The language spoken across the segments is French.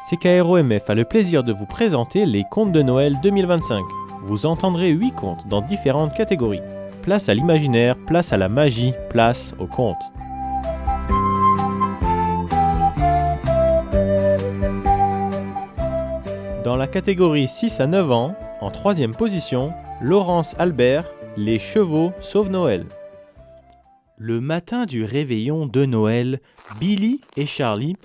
CKROMF a le plaisir de vous présenter les contes de Noël 2025. Vous entendrez 8 contes dans différentes catégories. Place à l'imaginaire, place à la magie, place aux contes. Dans la catégorie 6 à 9 ans, en 3e position, Laurence Albert, Les chevaux sauvent Noël. Le matin du réveillon de Noël, Billy et Charlie,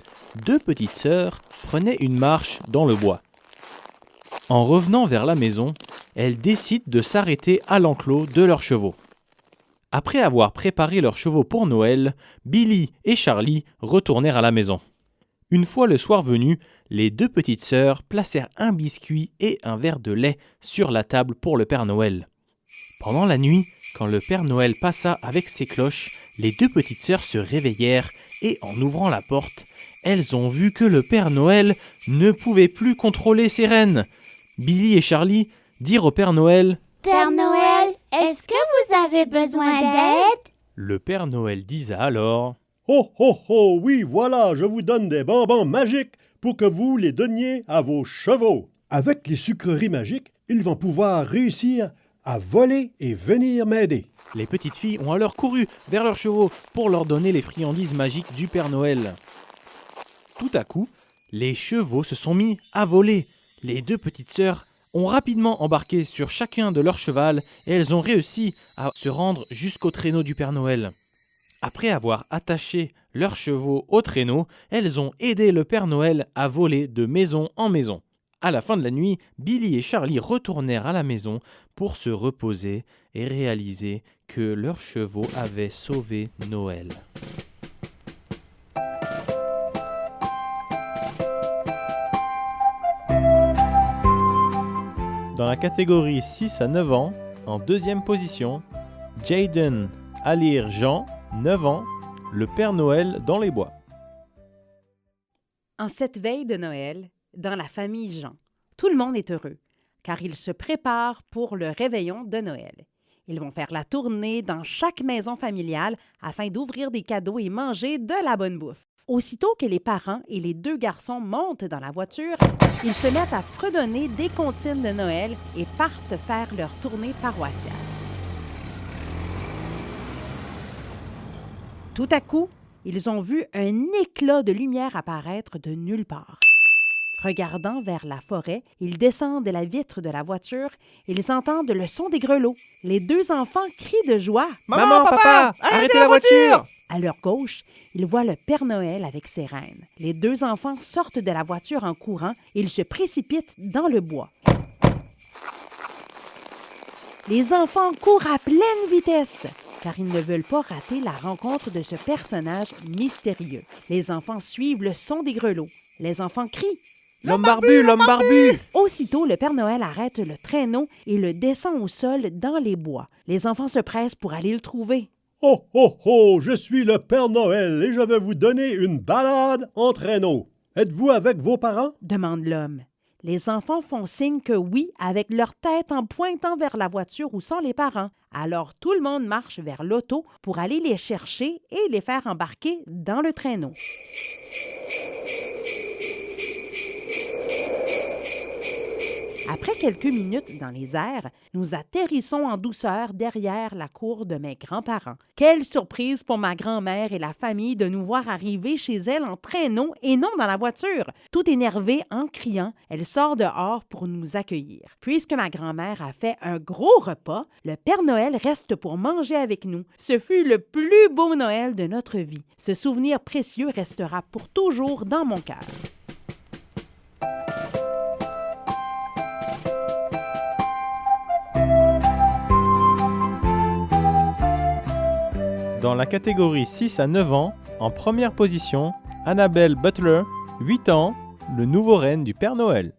2 petites sœurs, prenaient une marche dans le bois. En revenant vers la maison, elles décident de s'arrêter à l'enclos de leurs chevaux. Après avoir préparé leurs chevaux pour Noël, Billy et Charlie retournèrent à la maison. Une fois le soir venu, les 2 petites sœurs placèrent un biscuit et un verre de lait sur la table pour le Père Noël. Pendant la nuit, quand le Père Noël passa avec ses cloches, les 2 petites sœurs se réveillèrent et en ouvrant la porte, elles ont vu que le Père Noël ne pouvait plus contrôler ses rênes. Billy et Charlie dirent au Père Noël « Père Noël, est-ce que vous avez besoin d'aide ?» Le Père Noël disa alors « Oh, oh, oh, oui, voilà, je vous donne des bonbons magiques pour que vous les donniez à vos chevaux. Avec les sucreries magiques, ils vont pouvoir réussir à voler et venir m'aider. » Les petites filles ont alors couru vers leurs chevaux pour leur donner les friandises magiques du Père Noël. Tout à coup, les chevaux se sont mis à voler. Les 2 petites sœurs ont rapidement embarqué sur chacun de leur cheval et elles ont réussi à se rendre jusqu'au traîneau du Père Noël. Après avoir attaché leurs chevaux au traîneau, elles ont aidé le Père Noël à voler de maison en maison. À la fin de la nuit, Billy et Charlie retournèrent à la maison pour se reposer et réaliser que leurs chevaux avaient sauvé Noël. Dans la catégorie 6 à 9 ans, en 2e position, Jaden Alir Jean, 9 ans, le Père Noël dans les bois. En cette veille de Noël, dans la famille Jean, tout le monde est heureux, car ils se préparent pour le réveillon de Noël. Ils vont faire la tournée dans chaque maison familiale afin d'ouvrir des cadeaux et manger de la bonne bouffe. Aussitôt que les parents et les 2 garçons montent dans la voiture, ils se mettent à fredonner des comptines de Noël et partent faire leur tournée paroissiale. Tout à coup, ils ont vu un éclat de lumière apparaître de nulle part. Regardant vers la forêt, ils descendent de la vitre de la voiture et ils entendent le son des grelots. Les 2 enfants crient de joie. « Maman, papa, arrêtez la voiture !» À leur gauche, ils voient le Père Noël avec ses reines. Les 2 enfants sortent de la voiture en courant et ils se précipitent dans le bois. Les enfants courent à pleine vitesse, car ils ne veulent pas rater la rencontre de ce personnage mystérieux. Les enfants suivent le son des grelots. Les enfants crient. L'homme barbu, l'homme barbu! Aussitôt, le Père Noël arrête le traîneau et le descend au sol dans les bois. Les enfants se pressent pour aller le trouver. « Oh, oh, oh, je suis le Père Noël et je vais vous donner une balade en traîneau. Êtes-vous avec vos parents? » demande l'homme. Les enfants font signe que oui, avec leur tête en pointant vers la voiture où sont les parents. Alors tout le monde marche vers l'auto pour aller les chercher et les faire embarquer dans le traîneau. Après quelques minutes dans les airs, nous atterrissons en douceur derrière la cour de mes grands-parents. Quelle surprise pour ma grand-mère et la famille de nous voir arriver chez elle en traîneau et non dans la voiture. Tout énervée, en criant, elle sort dehors pour nous accueillir. Puisque ma grand-mère a fait un gros repas, le Père Noël reste pour manger avec nous. Ce fut le plus beau Noël de notre vie. Ce souvenir précieux restera pour toujours dans mon cœur. Dans la catégorie 6 à 9 ans, en 1re position, Annabelle Butler, 8 ans, le nouveau reine du Père Noël.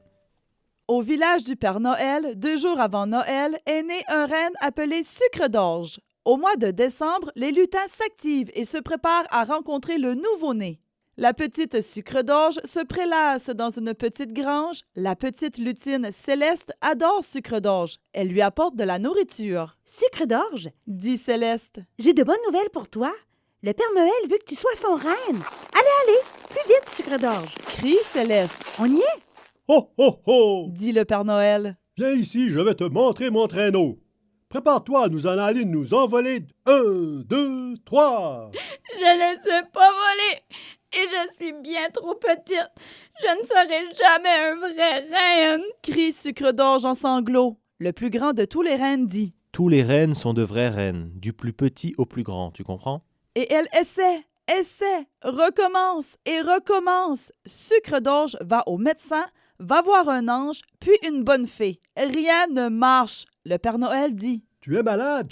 Au village du Père Noël, 2 jours avant Noël, est né un renne appelé Sucre d'Orge. Au mois de décembre, les lutins s'activent et se préparent à rencontrer le nouveau-né. La petite Sucre d'Orge se prélasse dans une petite grange. La petite lutine Céleste adore Sucre d'Orge. Elle lui apporte de la nourriture. « Sucre d'Orge, » dit Céleste. « J'ai de bonnes nouvelles pour toi. Le Père Noël veut que tu sois son reine. Allez, plus vite, sucre d'orge. Crie Céleste. On y est? Oh, oh, oh! Dit le Père Noël. Viens ici, je vais te montrer mon traîneau. Prépare-toi, nous allons aller nous envoler. 1, 2, 3. Je ne sais pas voler et je suis bien trop petite. Je ne serai jamais un vrai reine. Crie Sucre d'orge en sanglots. Le plus grand de tous les rennes dit. Tous les rennes sont de vraies reines, du plus petit au plus grand, tu comprends? Et elle essaie, recommence et recommence. Sucre d'orge va au médecin, va voir un ange, puis une bonne fée. Rien ne marche. Le Père Noël dit. Tu es malade.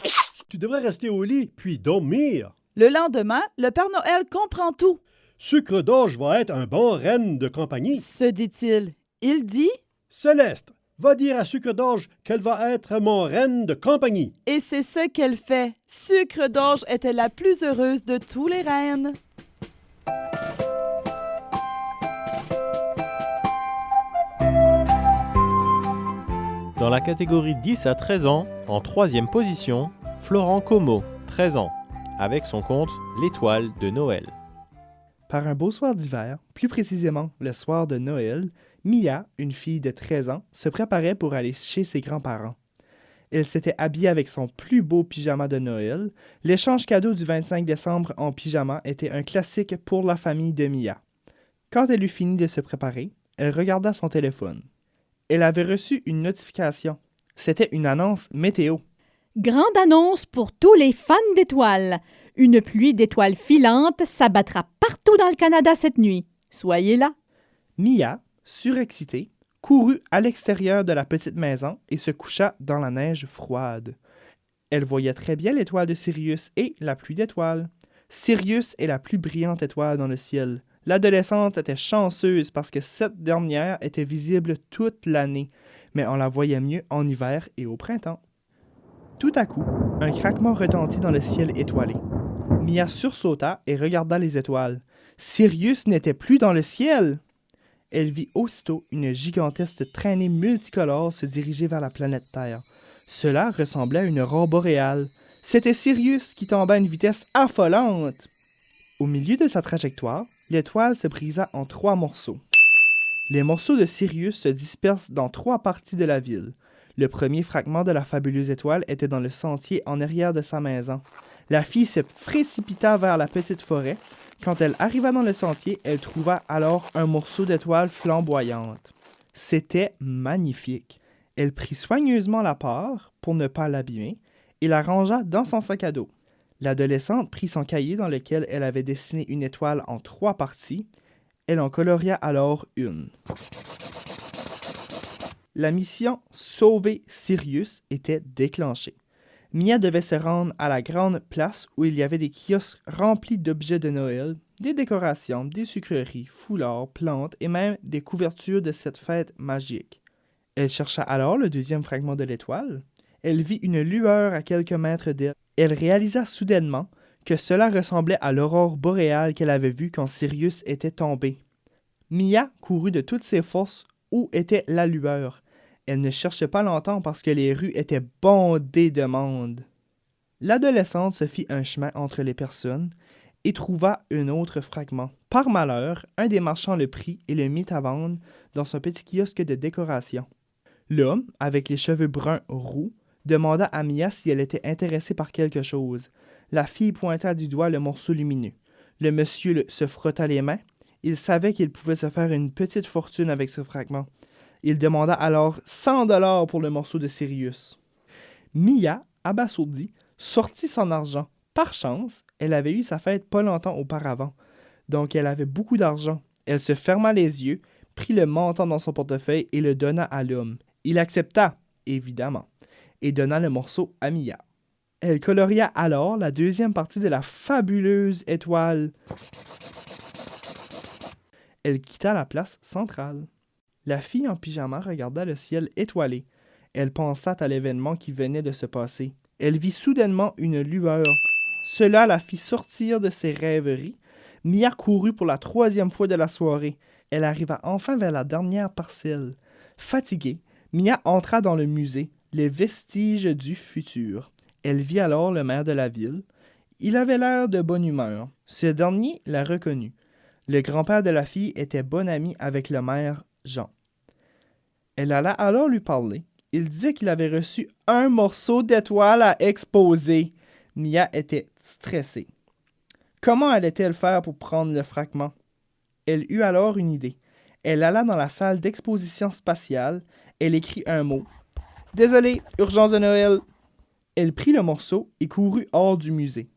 Tu devrais rester au lit, puis dormir. Le lendemain, le Père Noël comprend tout. Sucre d'orge va être un bon reine de compagnie. Se dit-il. Il dit, Céleste, va dire à Sucre d'orge qu'elle va être mon reine de compagnie. et c'est ce qu'elle fait. Sucre d'orge était la plus heureuse de tous les reines. Dans la catégorie 10 à 13 ans, en troisième position, Florent Como, 13 ans, avec son conte L'étoile de Noël. Par un beau soir d'hiver, plus précisément le soir de Noël, Mia, une fille de 13 ans, se préparait pour aller chez ses grands-parents. Elle s'était habillée avec son plus beau pyjama de Noël. L'échange cadeau du 25 décembre en pyjama était un classique pour la famille de Mia. Quand elle eut fini de se préparer, elle regarda son téléphone. Elle avait reçu une notification. C'était une annonce météo. Grande annonce pour tous les fans d'étoiles. Une pluie d'étoiles filantes s'abattra partout dans le Canada cette nuit. Soyez là. Mia, surexcitée, courut à l'extérieur de la petite maison et se coucha dans la neige froide. Elle voyait très bien l'étoile de Sirius et la pluie d'étoiles. Sirius est la plus brillante étoile dans le ciel. L'adolescente était chanceuse parce que cette dernière était visible toute l'année, mais on la voyait mieux en hiver et au printemps. Tout à coup, un craquement retentit dans le ciel étoilé. Mia sursauta et regarda les étoiles. Sirius n'était plus dans le ciel! Elle vit aussitôt une gigantesque traînée multicolore se diriger vers la planète Terre. Cela ressemblait à une aurore boréale. C'était Sirius qui tomba à une vitesse affolante. Au milieu de sa trajectoire, l'étoile se brisa en 3 morceaux. Les morceaux de Sirius se dispersent dans 3 parties de la ville. Le premier fragment de la fabuleuse étoile était dans le sentier en arrière de sa maison. La fille se précipita vers la petite forêt. Quand elle arriva dans le sentier, elle trouva alors un morceau d'étoile flamboyante. C'était magnifique. Elle prit soigneusement la part pour ne pas l'abîmer et la rangea dans son sac à dos. L'adolescente prit son cahier dans lequel elle avait dessiné une étoile en 3 parties. Elle en coloria alors une. La mission « Sauver Sirius » était déclenchée. Mia devait se rendre à la grande place où il y avait des kiosques remplis d'objets de Noël, des décorations, des sucreries, foulards, plantes et même des couvertures de cette fête magique. Elle chercha alors le deuxième fragment de l'étoile. Elle vit une lueur à quelques mètres d'elle. Elle réalisa soudainement que cela ressemblait à l'aurore boréale qu'elle avait vue quand Sirius était tombé. Mia courut de toutes ses forces où était la lueur. Elle ne cherchait pas longtemps parce que les rues étaient bondées de monde. L'adolescente se fit un chemin entre les personnes et trouva un autre fragment. Par malheur, un des marchands le prit et le mit à vendre dans son petit kiosque de décoration. L'homme, avec les cheveux bruns roux, demanda à Mia si elle était intéressée par quelque chose. La fille pointa du doigt le morceau lumineux. Le monsieur se frotta les mains. Il savait qu'il pouvait se faire une petite fortune avec ce fragment. Il demanda alors 100 $ pour le morceau de Sirius. Mia, abasourdie, sortit son argent. Par chance, elle avait eu sa fête pas longtemps auparavant, donc elle avait beaucoup d'argent. Elle se ferma les yeux, prit le montant dans son portefeuille et le donna à l'homme. Il accepta, évidemment, et donna le morceau à Mia. Elle coloria alors la deuxième partie de la fabuleuse étoile. Elle quitta la place centrale. La fille en pyjama regarda le ciel étoilé. Elle pensa à l'événement qui venait de se passer. Elle vit soudainement une lueur. Cela la fit sortir de ses rêveries. Mia courut pour la 3e fois de la soirée. Elle arriva enfin vers la dernière parcelle. Fatiguée, Mia entra dans le musée, les vestiges du futur. Elle vit alors le maire de la ville. Il avait l'air de bonne humeur. Ce dernier la reconnut. Le grand-père de la fille était bon ami avec le maire Jean. Elle alla alors lui parler. Il disait qu'il avait reçu un morceau d'étoile à exposer. Mia était stressée. Comment allait-elle faire pour prendre le fragment? Elle eut alors une idée. Elle alla dans la salle d'exposition spatiale. Elle écrit un mot. « Désolé, urgence de Noël !» Elle prit le morceau et courut hors du musée.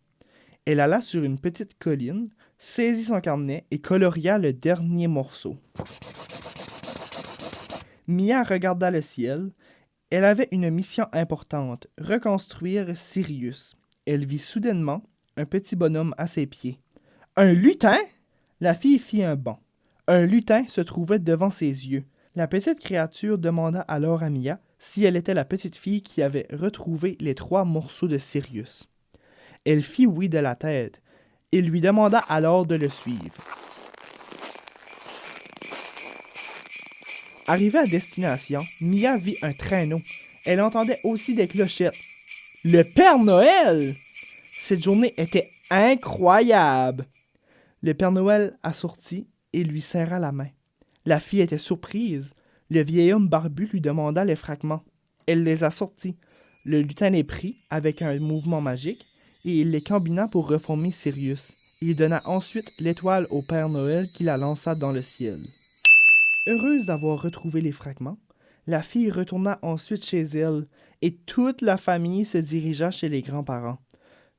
Elle alla sur une petite colline, saisit son carnet et coloria le dernier morceau. Mia regarda le ciel. Elle avait une mission importante, reconstruire Sirius. Elle vit soudainement un petit bonhomme à ses pieds. Un lutin? La fille fit un bond. Un lutin se trouvait devant ses yeux. La petite créature demanda alors à Mia si elle était la petite fille qui avait retrouvé les 3 morceaux de Sirius. Elle fit oui de la tête. Il lui demanda alors de le suivre. Arrivée à destination, Mia vit un traîneau. Elle entendait aussi des clochettes. Le Père Noël! Cette journée était incroyable! Le Père Noël assortit et lui serra la main. La fille était surprise. Le vieil homme barbu lui demanda les fragments. Elle les assortit. Le lutin les prit avec un mouvement magique et il les combina pour reformer Sirius. Il donna ensuite l'étoile au Père Noël qui la lança dans le ciel. Heureuse d'avoir retrouvé les fragments, la fille retourna ensuite chez elle et toute la famille se dirigea chez les grands-parents.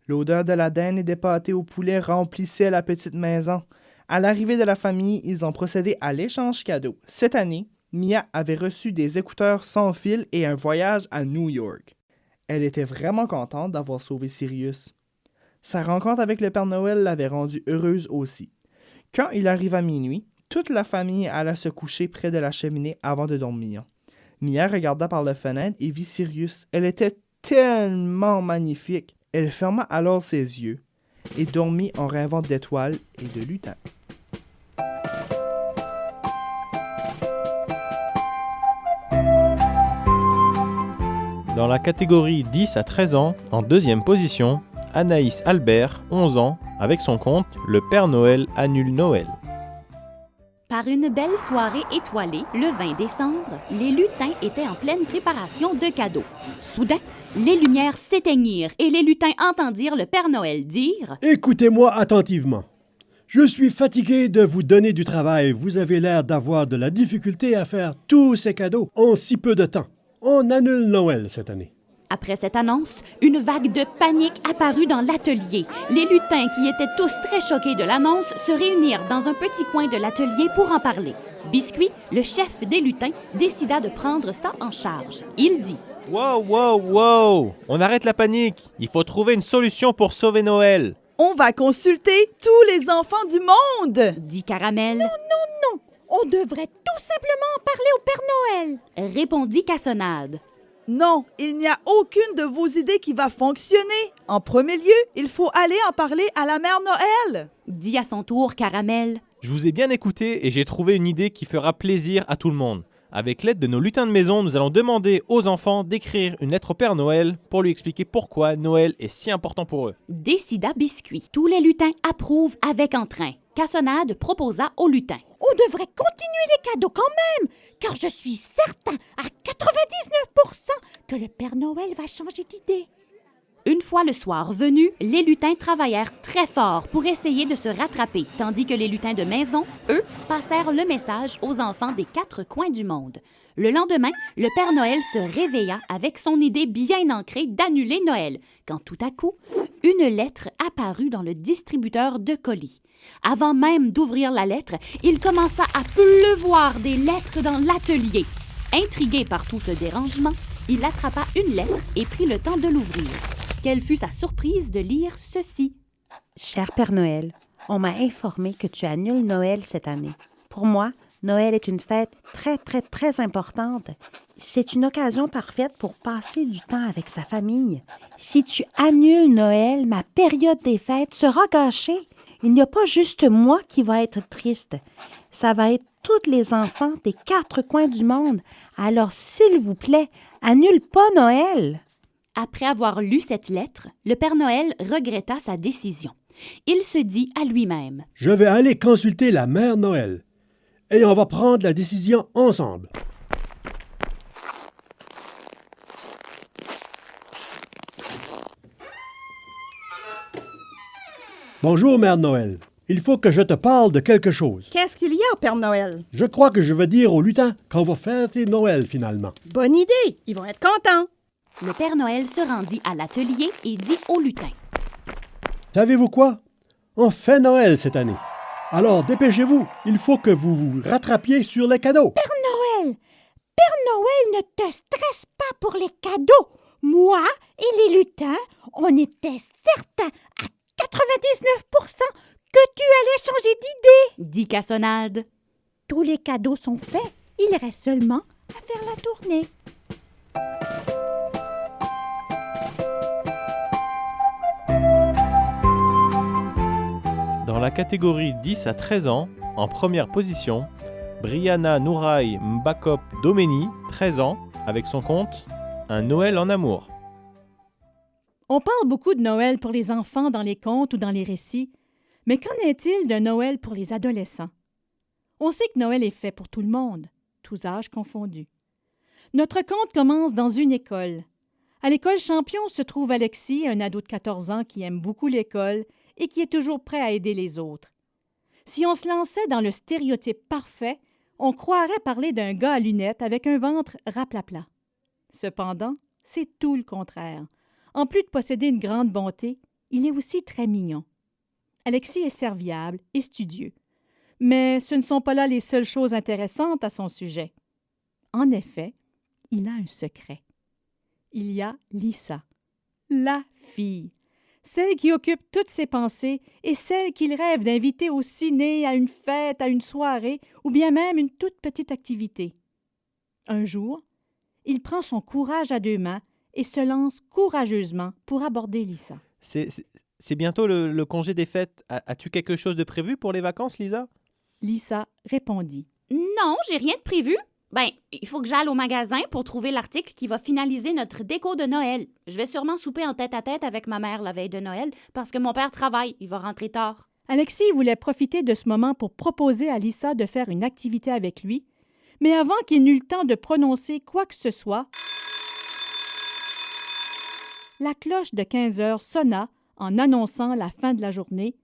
L'odeur de la dinde et des pâtés au poulet remplissait la petite maison. À l'arrivée de la famille, ils ont procédé à l'échange cadeau. Cette année, Mia avait reçu des écouteurs sans fil et un voyage à New York. Elle était vraiment contente d'avoir sauvé Sirius. Sa rencontre avec le Père Noël l'avait rendue heureuse aussi. Quand il arriva minuit, toute la famille alla se coucher près de la cheminée avant de dormir. Mia regarda par la fenêtre et vit Sirius. Elle était tellement magnifique. Elle ferma alors ses yeux et dormit en rêvant d'étoiles et de lutins. Dans la catégorie 10 à 13 ans, en deuxième position, Anaïs Albert, 11 ans, avec son conte « Le Père Noël annule Noël ». Par une belle soirée étoilée, le 20 décembre, les lutins étaient en pleine préparation de cadeaux. Soudain, les lumières s'éteignirent et les lutins entendirent le Père Noël dire « Écoutez-moi attentivement. Je suis fatigué de vous donner du travail. Vous avez l'air d'avoir de la difficulté à faire tous ces cadeaux en si peu de temps. On annule Noël cette année. » Après cette annonce, une vague de panique apparut dans l'atelier. Les lutins, qui étaient tous très choqués de l'annonce, se réunirent dans un petit coin de l'atelier pour en parler. Biscuit, le chef des lutins, décida de prendre ça en charge. Il dit « Wow! On arrête la panique! Il faut trouver une solution pour sauver Noël! » « On va consulter tous les enfants du monde! » dit Caramel. Non! On devrait tout simplement parler au Père Noël! Répondit Cassonade. Non, il n'y a aucune de vos idées qui va fonctionner. En premier lieu, il faut aller en parler à la mère Noël. Dit à son tour Caramel. Je vous ai bien écouté et j'ai trouvé une idée qui fera plaisir à tout le monde. Avec l'aide de nos lutins de maison, nous allons demander aux enfants d'écrire une lettre au Père Noël pour lui expliquer pourquoi Noël est si important pour eux. Décida Biscuit. Tous les lutins approuvent avec entrain. Cassonade proposa aux lutins. On devrait continuer les cadeaux quand même, car je suis certain à 99% que le Père Noël va changer d'idée. Une fois le soir venu, les lutins travaillèrent très fort pour essayer de se rattraper, tandis que les lutins de maison, eux, passèrent le message aux enfants des 4 coins du monde. Le lendemain, le Père Noël se réveilla avec son idée bien ancrée d'annuler Noël, quand tout à coup, une lettre apparut dans le distributeur de colis. Avant même d'ouvrir la lettre, il commença à pleuvoir des lettres dans l'atelier. Intrigué par tout ce dérangement, il attrapa une lettre et prit le temps de l'ouvrir. Quelle fut sa surprise de lire ceci. « Cher Père Noël, on m'a informé que tu annules Noël cette année. Pour moi, Noël est une fête très importante. C'est une occasion parfaite pour passer du temps avec sa famille. Si tu annules Noël, ma période des fêtes sera gâchée. Il n'y a pas juste moi qui va être triste. Ça va être tous les enfants des 4 coins du monde. Alors, s'il vous plaît, annule pas Noël. » Après avoir lu cette lettre, le Père Noël regretta sa décision. Il se dit à lui-même. Je vais aller consulter la Mère Noël et on va prendre la décision ensemble. Bonjour, Mère Noël. Il faut que je te parle de quelque chose. Qu'est-ce qu'il y a, Père Noël? Je crois que je vais dire aux lutins qu'on va fêter Noël finalement. Bonne idée! Ils vont être contents! Le Père Noël se rendit à l'atelier et dit au lutin. Savez-vous quoi? On fait Noël cette année. Alors dépêchez-vous, il faut que vous vous rattrapiez sur les cadeaux. Père Noël, ne te stresse pas pour les cadeaux. Moi et les lutins, on était certains à 99% que tu allais changer d'idée. Dit Cassonade. Tous les cadeaux sont faits. Il reste seulement à faire la tournée. Dans la catégorie 10 à 13 ans, en première position, Brianna Nouraï Mbakop Domeni, 13 ans, avec son conte Un Noël en amour. On parle beaucoup de Noël pour les enfants dans les contes ou dans les récits, mais qu'en est-il de Noël pour les adolescents? On sait que Noël est fait pour tout le monde, tous âges confondus. Notre conte commence dans une école. À l'école Champion se trouve Alexis, un ado de 14 ans qui aime beaucoup l'école et qui est toujours prêt à aider les autres. Si on se lançait dans le stéréotype parfait, on croirait parler d'un gars à lunettes avec un ventre raplapla. Cependant, c'est tout le contraire. En plus de posséder une grande bonté, il est aussi très mignon. Alexis est serviable et studieux. Mais ce ne sont pas là les seules choses intéressantes à son sujet. En effet, il a un secret. Il y a Lisa, la fille, celle qui occupe toutes ses pensées et celle qu'il rêve d'inviter au ciné, à une fête, à une soirée ou bien même une toute petite activité. Un jour, il prend son courage à 2 mains et se lance courageusement pour aborder Lisa. C'est bientôt le congé des fêtes. As-tu quelque chose de prévu pour les vacances, Lisa? Lisa répondit. Non, j'ai rien de prévu. Ben, il faut que j'aille au magasin pour trouver l'article qui va finaliser notre déco de Noël. Je vais sûrement souper en tête-à-tête avec ma mère la veille de Noël parce que mon père travaille, il va rentrer tard. Alexis voulait profiter de ce moment pour proposer à Lisa de faire une activité avec lui, mais avant qu'il n'eût le temps de prononcer quoi que ce soit, la cloche de 15 heures sonna en annonçant la fin de la journée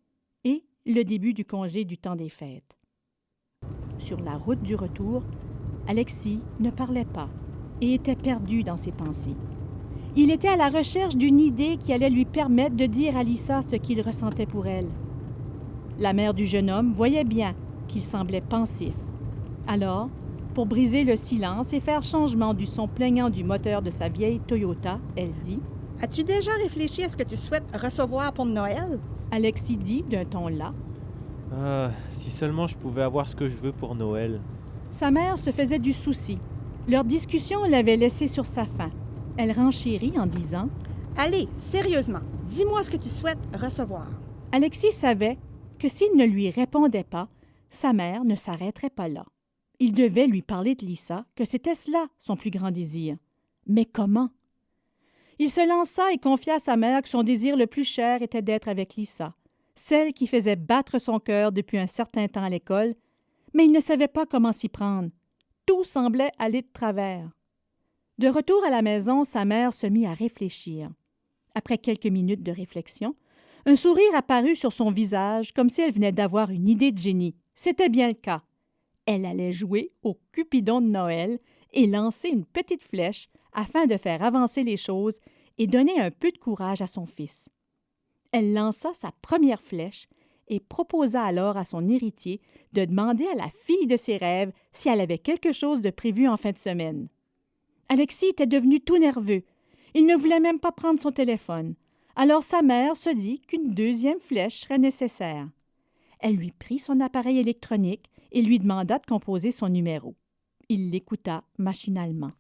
et le début du congé du temps des fêtes. Sur la route du retour, Alexis ne parlait pas et était perdu dans ses pensées. Il était à la recherche d'une idée qui allait lui permettre de dire à Lisa ce qu'il ressentait pour elle. La mère du jeune homme voyait bien qu'il semblait pensif. Alors, pour briser le silence et faire changement du son plaignant du moteur de sa vieille Toyota, elle dit « As-tu déjà réfléchi à ce que tu souhaites recevoir pour Noël? » Alexis dit d'un ton las. « Si seulement je pouvais avoir ce que je veux pour Noël. » Sa mère se faisait du souci. Leur discussion l'avait laissé sur sa faim. Elle renchérit en disant « Allez, sérieusement, dis-moi ce que tu souhaites recevoir. » Alexis savait que s'il ne lui répondait pas, sa mère ne s'arrêterait pas là. Il devait lui parler de Lisa, que c'était cela son plus grand désir. Mais comment? Il se lança et confia à sa mère que son désir le plus cher était d'être avec Lisa, celle qui faisait battre son cœur depuis un certain temps à l'école, mais il ne savait pas comment s'y prendre. Tout semblait aller de travers. De retour à la maison, sa mère se mit à réfléchir. Après quelques minutes de réflexion, un sourire apparut sur son visage comme si elle venait d'avoir une idée de génie. C'était bien le cas. Elle allait jouer au Cupidon de Noël et lancer une petite flèche afin de faire avancer les choses et donner un peu de courage à son fils. Elle lança sa première flèche et proposa alors à son héritier de demander à la fille de ses rêves si elle avait quelque chose de prévu en fin de semaine. Alexis était devenu tout nerveux. Il ne voulait même pas prendre son téléphone. Alors sa mère se dit qu'une deuxième flèche serait nécessaire. Elle lui prit son appareil électronique et lui demanda de composer son numéro. Il l'écouta machinalement.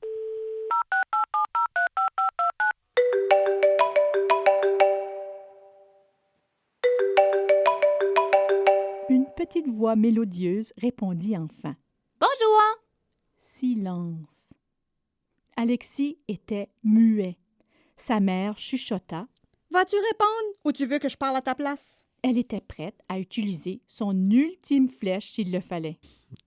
Une petite voix mélodieuse répondit enfin. « Bonjour! » Silence. Alexis était muet. sa mère chuchota. Vas-tu répondre ou tu veux que je parle à ta place? Elle était prête à utiliser son ultime flèche s'il le fallait.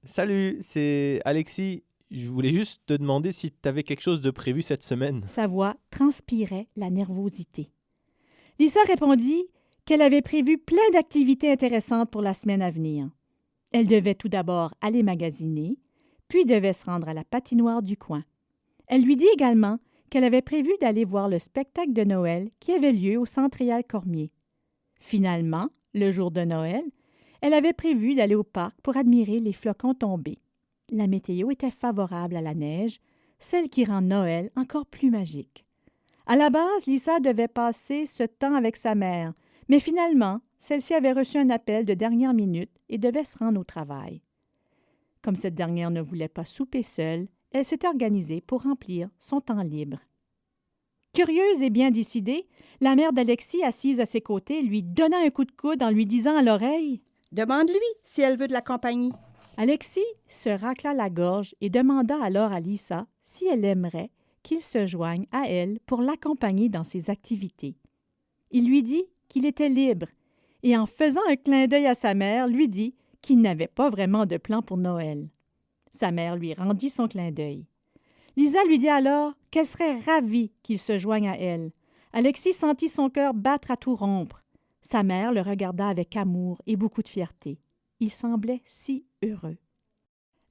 Salut, c'est Alexis. Je voulais juste te demander si tu avais quelque chose de prévu cette semaine. Sa voix transpirait la nervosité. Lisa répondit qu'elle avait prévu plein d'activités intéressantes pour la semaine à venir. Elle devait tout d'abord aller magasiner, puis devait se rendre à la patinoire du coin. Elle lui dit également qu'elle avait prévu d'aller voir le spectacle de Noël qui avait lieu au Centre Réal Cormier. Finalement, le jour de Noël, elle avait prévu d'aller au parc pour admirer les flocons tombés. La météo était favorable à la neige, celle qui rend Noël encore plus magique. À la base, Lisa devait passer ce temps avec sa mère, mais finalement, celle-ci avait reçu un appel de dernière minute et devait se rendre au travail. Comme cette dernière ne voulait pas souper seule, elle s'était organisée pour remplir son temps libre. Curieuse et bien décidée, la mère d'Alexis, assise à ses côtés, lui donna un coup de coude en lui disant à l'oreille « Demande-lui si elle veut de la compagnie. » Alexis se racla la gorge et demanda alors à Lisa si elle aimerait qu'il se joigne à elle pour l'accompagner dans ses activités. Il lui dit qu'il était libre et, en faisant un clin d'œil à sa mère, lui dit qu'il n'avait pas vraiment de plan pour Noël. Sa mère lui rendit son clin d'œil. Lisa lui dit alors qu'elle serait ravie qu'il se joigne à elle. Alexis sentit son cœur battre à tout rompre. Sa mère le regarda avec amour et beaucoup de fierté. Il semblait si heureux.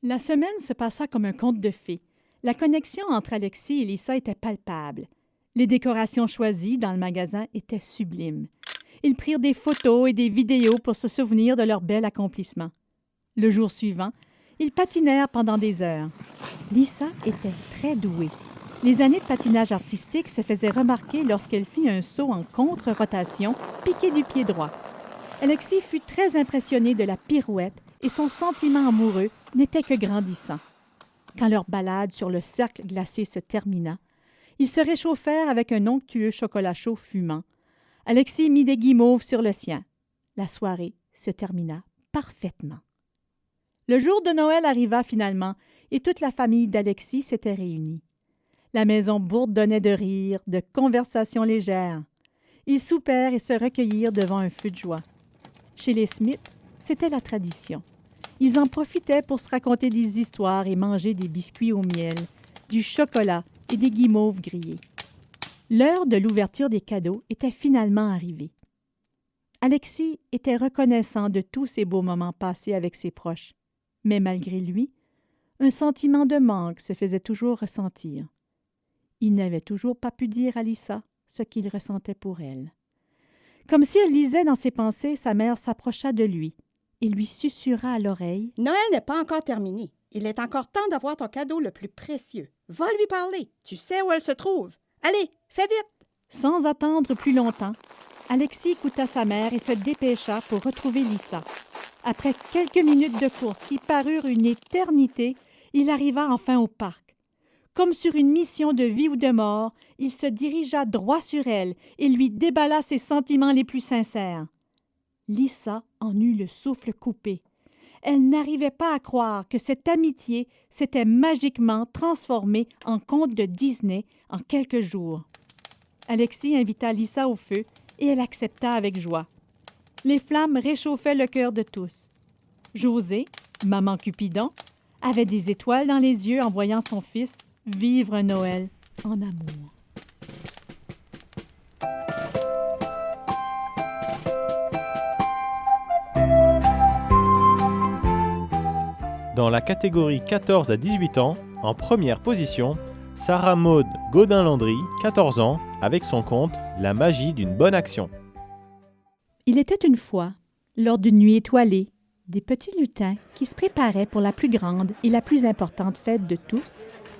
La semaine se passa comme un conte de fées. La connexion entre Alexis et Lisa était palpable. Les décorations choisies dans le magasin étaient sublimes. Ils prirent des photos et des vidéos pour se souvenir de leur bel accomplissement. Le jour suivant, ils patinèrent pendant des heures. Lisa était très douée. Les années de patinage artistique se faisaient remarquer lorsqu'elle fit un saut en contre-rotation piqué du pied droit. Alexis fut très impressionné de la pirouette et son sentiment amoureux n'était que grandissant. Quand leur balade sur le cercle glacé se termina, ils se réchauffèrent avec un onctueux chocolat chaud fumant. Alexis mit des guimauves sur le sien. La soirée se termina parfaitement. Le jour de Noël arriva finalement et toute la famille d'Alexis s'était réunie. La maison bourdonnait de rires, de conversations légères. Ils soupèrent et se recueillirent devant un feu de joie. Chez les Smith, c'était la tradition. Ils en profitaient pour se raconter des histoires et manger des biscuits au miel, du chocolat et des guimauves grillées. L'heure de l'ouverture des cadeaux était finalement arrivée. Alexis était reconnaissant de tous ces beaux moments passés avec ses proches. Mais malgré lui, un sentiment de manque se faisait toujours ressentir. Il n'avait toujours pas pu dire à Lisa ce qu'il ressentait pour elle. Comme si elle lisait dans ses pensées, sa mère s'approcha de lui et lui susurra à l'oreille. « Noël n'est pas encore terminé. Il est encore temps d'avoir ton cadeau le plus précieux. Va lui parler. Tu sais où elle se trouve. Allez, fais vite! » Sans attendre plus longtemps, Alexis écouta sa mère et se dépêcha pour retrouver Lisa. Après quelques minutes de course qui parurent une éternité, il arriva enfin au parc. Comme sur une mission de vie ou de mort, il se dirigea droit sur elle et lui déballa ses sentiments les plus sincères. Lisa en eut le souffle coupé. Elle n'arrivait pas à croire que cette amitié s'était magiquement transformée en conte de Disney en quelques jours. Alexis invita Lisa au feu et elle accepta avec joie. Les flammes réchauffaient le cœur de tous. José, maman Cupidon, avait des étoiles dans les yeux en voyant son fils vivre un Noël en amour. Dans la catégorie 14 à 18 ans, en première position, Sarah Maud Godin-Landry, 14 ans, avec son conte « La magie d'une bonne action ». Il était une fois, lors d'une nuit étoilée, des petits lutins qui se préparaient pour la plus grande et la plus importante fête de tous,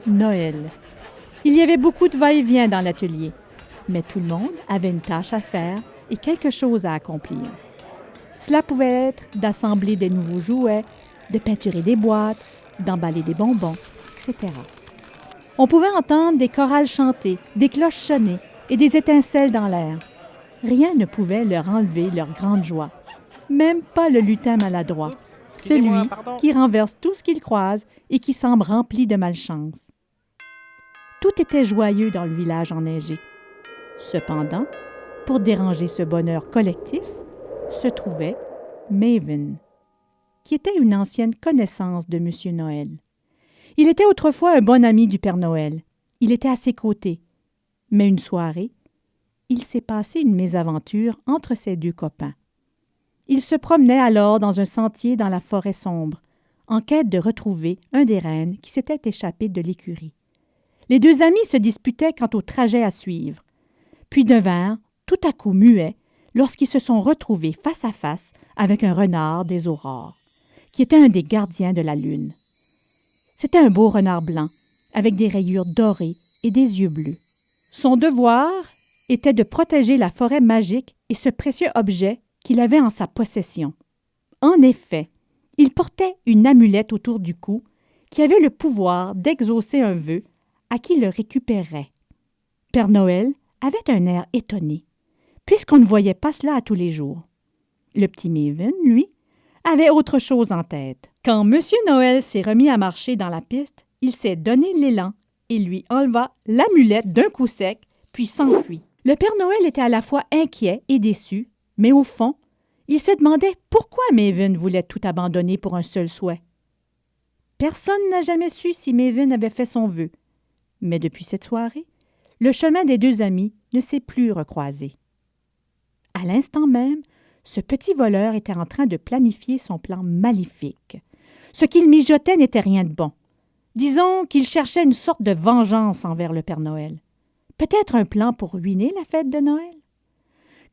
Noël. Il y avait beaucoup de va-et-vient dans l'atelier, mais tout le monde avait une tâche à faire et quelque chose à accomplir. Cela pouvait être d'assembler des nouveaux jouets, de peinturer des boîtes, d'emballer des bonbons, etc. On pouvait entendre des chorales chanter, des cloches sonner et des étincelles dans l'air. Rien ne pouvait leur enlever leur grande joie, même pas le lutin maladroit, celui qui renverse tout ce qu'il croise et qui semble rempli de malchance. Tout était joyeux dans le village enneigé. Cependant, pour déranger ce bonheur collectif, se trouvait Maven, qui était une ancienne connaissance de M. Noël. Il était autrefois un bon ami du Père Noël. Il était à ses côtés. Mais une soirée, il s'est passé une mésaventure entre ces deux copains. Ils se promenaient alors dans un sentier dans la forêt sombre, en quête de retrouver un des rennes qui s'était échappé de l'écurie. Les deux amis se disputaient quant au trajet à suivre, puis devinrent tout à coup muets lorsqu'ils se sont retrouvés face à face avec un renard des aurores, qui était un des gardiens de la lune. C'était un beau renard blanc, avec des rayures dorées et des yeux bleus. Son devoir était de protéger la forêt magique et ce précieux objet qu'il avait en sa possession. En effet, il portait une amulette autour du cou qui avait le pouvoir d'exaucer un vœu à qui le récupérerait. Père Noël avait un air étonné, puisqu'on ne voyait pas cela à tous les jours. Le petit Maven, lui, avait autre chose en tête. Quand M. Noël s'est remis à marcher dans la piste, il s'est donné l'élan et lui enleva l'amulette d'un coup sec, puis s'enfuit. Le Père Noël était à la fois inquiet et déçu, mais au fond, il se demandait pourquoi Maven voulait tout abandonner pour un seul souhait. Personne n'a jamais su si Maven avait fait son vœu, mais depuis cette soirée, le chemin des deux amis ne s'est plus recroisé. À l'instant même, ce petit voleur était en train de planifier son plan maléfique. Ce qu'il mijotait n'était rien de bon. Disons qu'il cherchait une sorte de vengeance envers le Père Noël. Peut-être un plan pour ruiner la fête de Noël?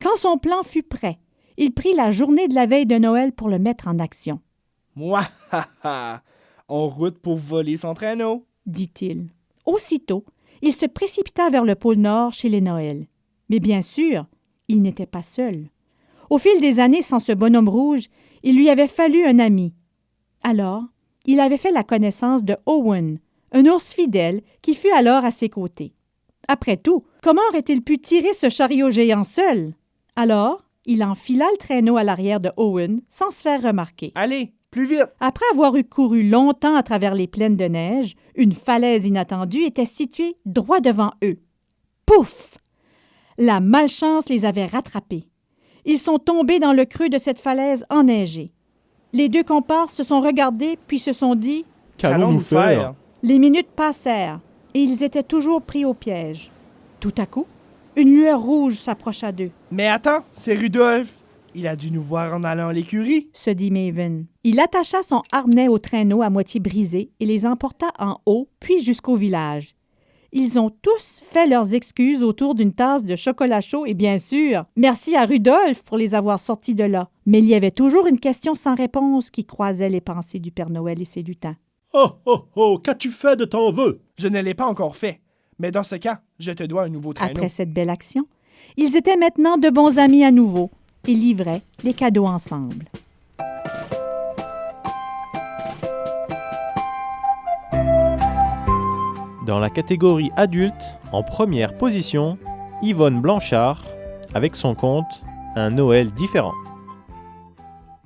Quand son plan fut prêt, il prit la journée de la veille de Noël pour le mettre en action. « Mouahaha! En route pour voler son traîneau! » dit-il. Aussitôt, il se précipita vers le pôle Nord chez les Noël. Mais bien sûr, il n'était pas seul. Au fil des années sans ce bonhomme rouge, il lui avait fallu un ami. Alors, il avait fait la connaissance de Owen, un ours fidèle qui fut alors à ses côtés. Après tout, comment aurait-il pu tirer ce chariot géant seul? Alors, il enfila le traîneau à l'arrière de Owen sans se faire remarquer. « Allez, plus vite! » Après avoir couru longtemps à travers les plaines de neige, une falaise inattendue était située droit devant eux. Pouf! La malchance les avait rattrapés. Ils sont tombés dans le creux de cette falaise enneigée. Les deux comparses se sont regardés puis se sont dit « Qu'allons-nous faire? » Les minutes passèrent et ils étaient toujours pris au piège. Tout à coup, une lueur rouge s'approcha d'eux. « Mais attends, c'est Rudolph! Il a dû nous voir en allant à l'écurie! » se dit Maven. Il attacha son harnais au traîneau à moitié brisé et les emporta en haut, puis jusqu'au village. Ils ont tous fait leurs excuses autour d'une tasse de chocolat chaud et bien sûr, merci à Rudolph pour les avoir sortis de là. Mais il y avait toujours une question sans réponse qui croisait les pensées du Père Noël et ses lutins. « Oh, oh, oh, qu'as-tu fait de ton vœu? » Je ne l'ai pas encore fait, mais dans ce cas, je te dois un nouveau traîneau. Après cette belle action, ils étaient maintenant de bons amis à nouveau et livraient les cadeaux ensemble. Dans la catégorie adulte, en première position, Yvonne Blanchard, avec son conte « Un Noël différent ».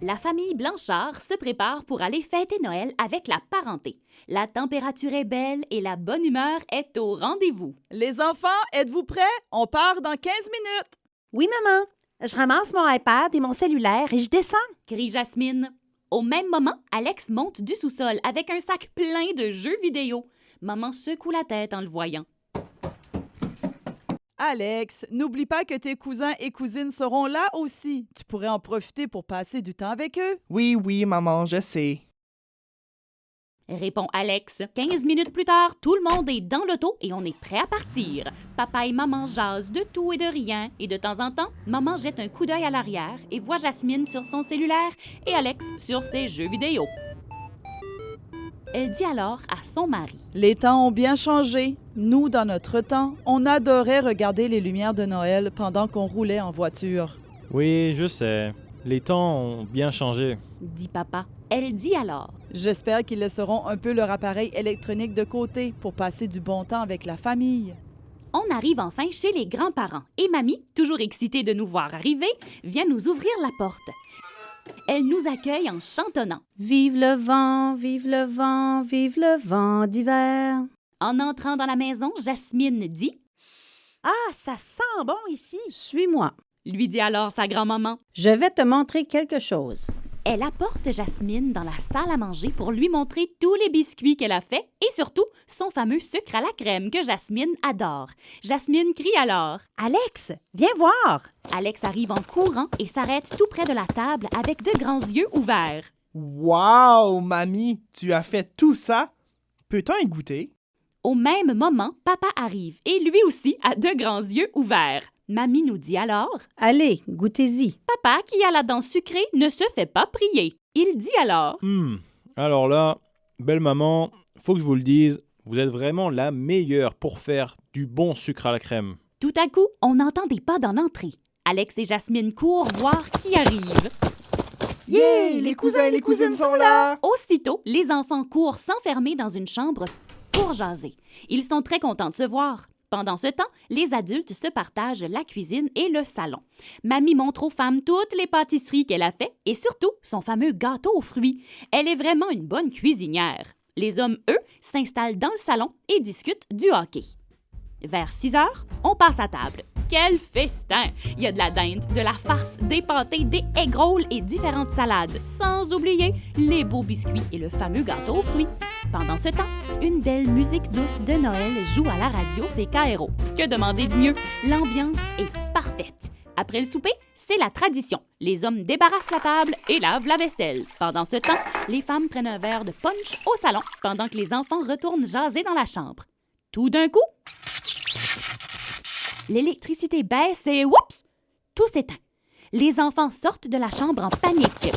La famille Blanchard se prépare pour aller fêter Noël avec la parenté. La température est belle et la bonne humeur est au rendez-vous. Les enfants, êtes-vous prêts? On part dans 15 minutes. Oui, maman. Je ramasse mon iPad et mon cellulaire et je descends. Crie Jasmine. Au même moment, Alex monte du sous-sol avec un sac plein de jeux vidéo. Maman secoue la tête en le voyant. Alex, n'oublie pas que tes cousins et cousines seront là aussi. Tu pourrais en profiter pour passer du temps avec eux. Oui, maman, je sais. Répond Alex. 15 minutes plus tard, tout le monde est dans l'auto et on est prêt à partir. Papa et maman jasent de tout et de rien et de temps en temps, maman jette un coup d'œil à l'arrière et voit Jasmine sur son cellulaire et Alex sur ses jeux vidéo. Elle dit alors à son mari. Les temps ont bien changé. Nous, dans notre temps, on adorait regarder les lumières de Noël pendant qu'on roulait en voiture. Oui, je sais. Les temps ont bien changé. Dit papa. Elle dit alors. J'espère qu'ils laisseront un peu leur appareil électronique de côté pour passer du bon temps avec la famille. On arrive enfin chez les grands-parents et mamie, toujours excitée de nous voir arriver, vient nous ouvrir la porte. Elle nous accueille en chantonnant. Vive le vent, vive le vent, vive le vent d'hiver. En entrant dans la maison, Jasmine dit. Ah, ça sent bon ici. Suis-moi. Lui dit alors sa grand-maman. Je vais te montrer quelque chose. Elle apporte Jasmine dans la salle à manger pour lui montrer tous les biscuits qu'elle a faits et surtout son fameux sucre à la crème que Jasmine adore. Jasmine crie alors. Alex, viens voir. Alex arrive en courant et s'arrête tout près de la table avec de grands yeux ouverts. Wow, mamie, tu as fait tout ça? Peut-on y goûter? Au même moment, papa arrive et lui aussi a de grands yeux ouverts. Mamie nous dit alors. Allez, goûtez-y. Papa, qui a la dent sucrée, ne se fait pas prier. Il dit alors. Alors là, belle maman, faut que je vous le dise, vous êtes vraiment la meilleure pour faire du bon sucre à la crème. Tout à coup, on entend des pas dans l'entrée. Alex et Jasmine courent voir qui arrive. Yeah, les cousins et les cousines sont là! Aussitôt, les enfants courent s'enfermer dans une chambre pour jaser. Ils sont très contents de se voir. Pendant ce temps, les adultes se partagent la cuisine et le salon. Mamie montre aux femmes toutes les pâtisseries qu'elle a fait et surtout son fameux gâteau aux fruits. Elle est vraiment une bonne cuisinière. Les hommes, eux, s'installent dans le salon et discutent du hockey. Vers 6 heures, on passe à table. Quel festin! Il y a de la dinde, de la farce, des pâtés, des egg rolls et différentes salades, sans oublier les beaux biscuits et le fameux gâteau aux fruits. Pendant ce temps, une belle musique douce de Noël joue à la radio, c'est KRO. Que demander de mieux? L'ambiance est parfaite. Après le souper, c'est la tradition. Les hommes débarrassent la table et lavent la vaisselle. Pendant ce temps, les femmes prennent un verre de punch au salon, pendant que les enfants retournent jaser dans la chambre. Tout d'un coup, l'électricité baisse et oups! Tout s'éteint. Les enfants sortent de la chambre en panique.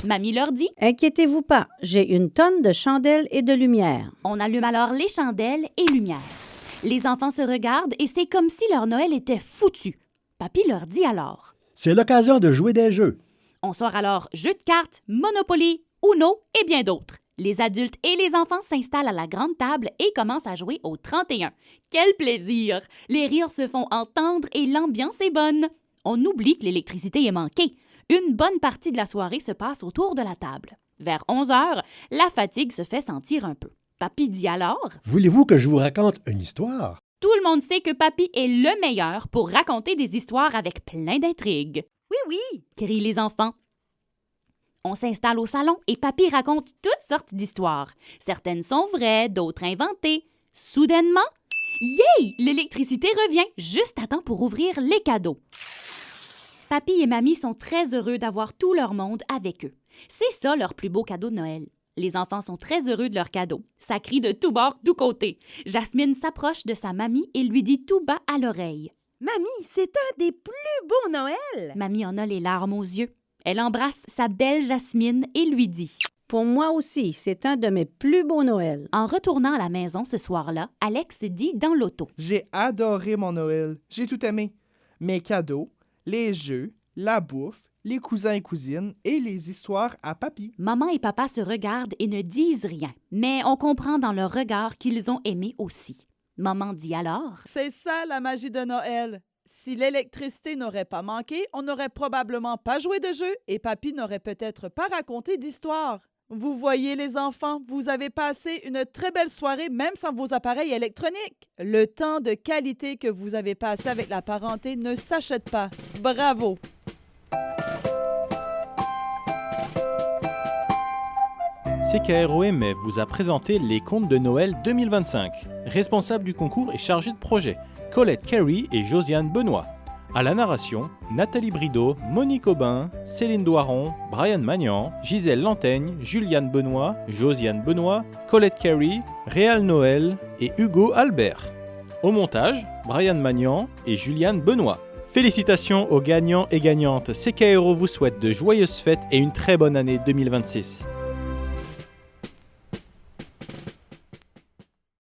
Mamie leur dit. Inquiétez-vous pas, j'ai une tonne de chandelles et de lumière. On allume alors les chandelles et lumière. Les enfants se regardent et c'est comme si leur Noël était foutu. Papy leur dit alors. C'est l'occasion de jouer des jeux. On sort alors jeux de cartes, Monopoly, Uno et bien d'autres. Les adultes et les enfants s'installent à la grande table et commencent à jouer au 31. Quel plaisir! Les rires se font entendre et l'ambiance est bonne. On oublie que l'électricité est manquée. Une bonne partie de la soirée se passe autour de la table. Vers 11 heures, la fatigue se fait sentir un peu. Papy dit alors. Voulez-vous que je vous raconte une histoire? Tout le monde sait que Papy est le meilleur pour raconter des histoires avec plein d'intrigues. Oui, oui, crient les enfants. On s'installe au salon et Papy raconte toutes sortes d'histoires. Certaines sont vraies, d'autres inventées. Soudainement, yay! L'électricité revient juste à temps pour ouvrir les cadeaux. Papy et Mamie sont très heureux d'avoir tout leur monde avec eux. C'est ça leur plus beau cadeau de Noël. Les enfants sont très heureux de leur cadeau. Ça crie de tous bords, tous côtés. Jasmine s'approche de sa mamie et lui dit tout bas à l'oreille. Mamie, c'est un des plus beaux Noëls! Mamie en a les larmes aux yeux. Elle embrasse sa belle Jasmine et lui dit. Pour moi aussi, c'est un de mes plus beaux Noëls. En retournant à la maison ce soir-là, Alex dit dans l'auto. J'ai adoré mon Noël. J'ai tout aimé. Mes cadeaux, les jeux, la bouffe, les cousins et cousines et les histoires à papy. Maman et papa se regardent et ne disent rien, mais on comprend dans leur regard qu'ils ont aimé aussi. Maman dit alors. C'est ça la magie de Noël. Si l'électricité n'aurait pas manqué, on n'aurait probablement pas joué de jeu et papy n'aurait peut-être pas raconté d'histoire. Vous voyez les enfants, vous avez passé une très belle soirée même sans vos appareils électroniques. Le temps de qualité que vous avez passé avec la parenté ne s'achète pas. Bravo! CKROM vous a présenté les contes de Noël 2025. Responsable du concours et chargé de projet, Colette Carey et Josiane Benoît. À la narration, Nathalie Brideau, Monique Aubin, Céline Doiron, Brian Magnan, Gisèle Lantaigne, Juliane Benoît, Josiane Benoît, Colette Carey, Réal Noël et Hugo Albert. Au montage, Brian Magnan et Juliane Benoît. Félicitations aux gagnants et gagnantes. CKRO vous souhaite de joyeuses fêtes et une très bonne année 2026.